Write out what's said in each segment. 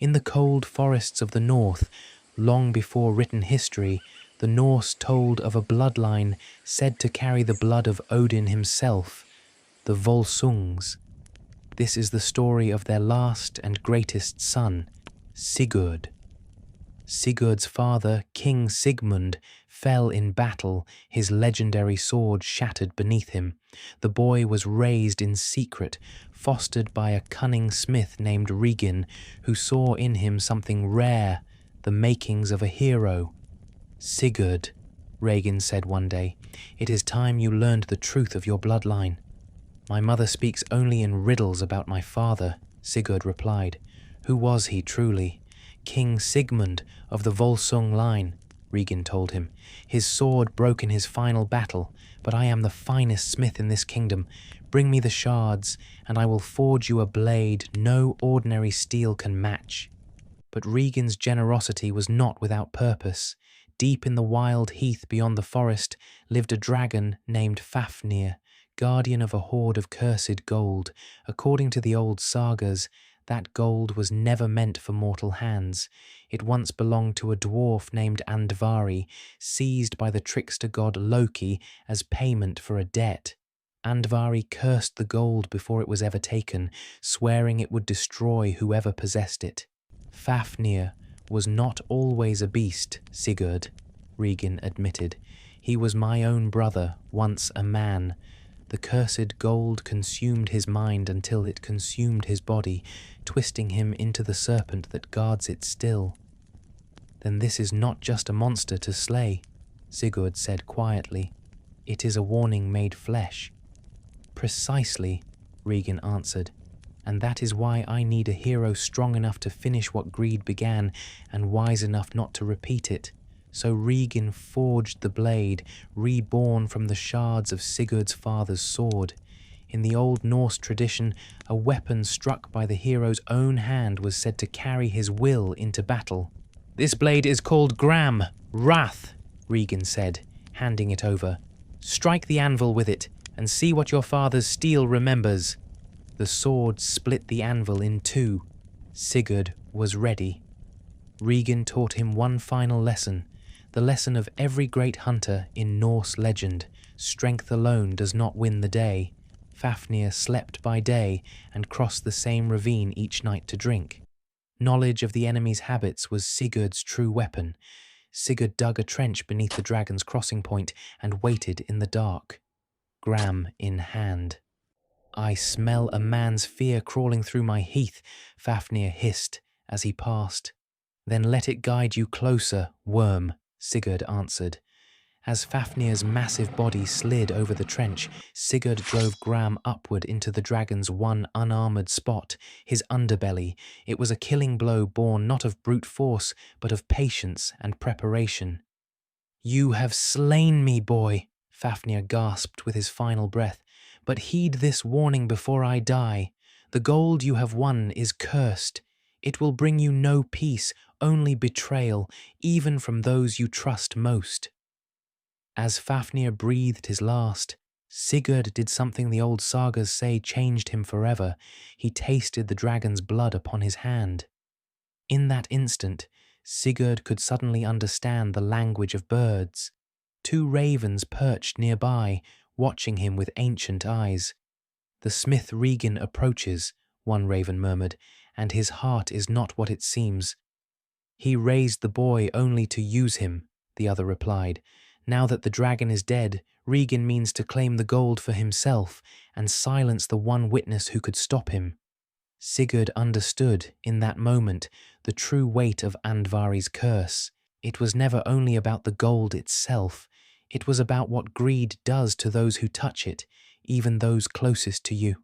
In the cold forests of the north, long before written history, the Norse told of a bloodline said to carry the blood of Odin himself, the Volsungs. This is the story of their last and greatest son, Sigurd. Sigurd's father, King Sigmund, fell in battle, his legendary sword shattered beneath him. The boy was raised in secret, fostered by a cunning smith named Regin, who saw in him something rare, the makings of a hero. "Sigurd," Regin said one day, "it is time you learned the truth of your bloodline." "My mother speaks only in riddles about my father," Sigurd replied. "Who was he truly?" "King Sigmund of the Volsung line," Regin told him. "His sword broke in his final battle, but I am the finest smith in this kingdom. Bring me the shards, and I will forge you a blade no ordinary steel can match." But Regin's generosity was not without purpose. Deep in the wild heath beyond the forest lived a dragon named Fafnir, guardian of a hoard of cursed gold. According to the old sagas, that gold was never meant for mortal hands. It once belonged to a dwarf named Andvari, seized by the trickster god Loki as payment for a debt. Andvari cursed the gold before it was ever taken, swearing it would destroy whoever possessed it. "Fafnir was not always a beast, Sigurd," Regin admitted. "He was my own brother, once a man. The cursed gold consumed his mind until it consumed his body, twisting him into the serpent that guards it still." "Then this is not just a monster to slay," Sigurd said quietly. "It is a warning made flesh." "Precisely," Regin answered. "And that is why I need a hero strong enough to finish what greed began and wise enough not to repeat it." So Regin forged the blade, reborn from the shards of Sigurd's father's sword. In the old Norse tradition, a weapon struck by the hero's own hand was said to carry his will into battle. "This blade is called Gram, Wrath," Regin said, handing it over. "Strike the anvil with it, and see what your father's steel remembers." The sword split the anvil in two. Sigurd was ready. Regin taught him one final lesson, the lesson of every great hunter in Norse legend: strength alone does not win the day. Fafnir slept by day and crossed the same ravine each night to drink. Knowledge of the enemy's habits was Sigurd's true weapon. Sigurd dug a trench beneath the dragon's crossing point and waited in the dark, Gram in hand. "I smell a man's fear crawling through my heath," Fafnir hissed as he passed. "Then let it guide you closer, worm," Sigurd answered. As Fafnir's massive body slid over the trench, Sigurd drove Gram upward into the dragon's one unarmoured spot, his underbelly. It was a killing blow born not of brute force, but of patience and preparation. "You have slain me, boy," Fafnir gasped with his final breath. "But heed this warning before I die. The gold you have won is cursed. It will bring you no peace, only betrayal, even from those you trust most." As Fafnir breathed his last, Sigurd did something the old sagas say changed him forever. He tasted the dragon's blood upon his hand. In that instant, Sigurd could suddenly understand the language of birds. Two ravens perched nearby, watching him with ancient eyes. "The smith Regin approaches," one raven murmured, "and his heart is not what it seems." "He raised the boy only to use him," the other replied. "Now that the dragon is dead, Regin means to claim the gold for himself and silence the one witness who could stop him." Sigurd understood, in that moment, the true weight of Andvari's curse. It was never only about the gold itself. It was about what greed does to those who touch it, even those closest to you.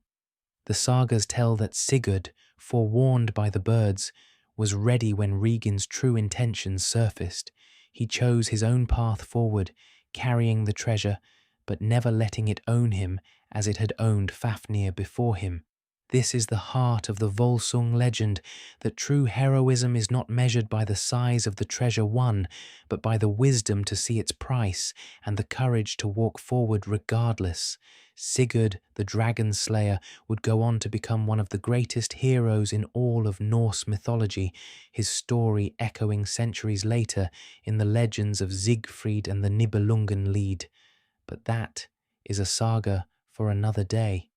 The sagas tell that Sigurd, forewarned by the birds, was ready when Regin's true intentions surfaced. He chose his own path forward, carrying the treasure, but never letting it own him as it had owned Fafnir before him. This is the heart of the Volsung legend, that true heroism is not measured by the size of the treasure won, but by the wisdom to see its price and the courage to walk forward regardless. Sigurd the Dragon Slayer would go on to become one of the greatest heroes in all of Norse mythology, his story echoing centuries later in the legends of Siegfried and the Nibelungenlied. But that is a saga for another day.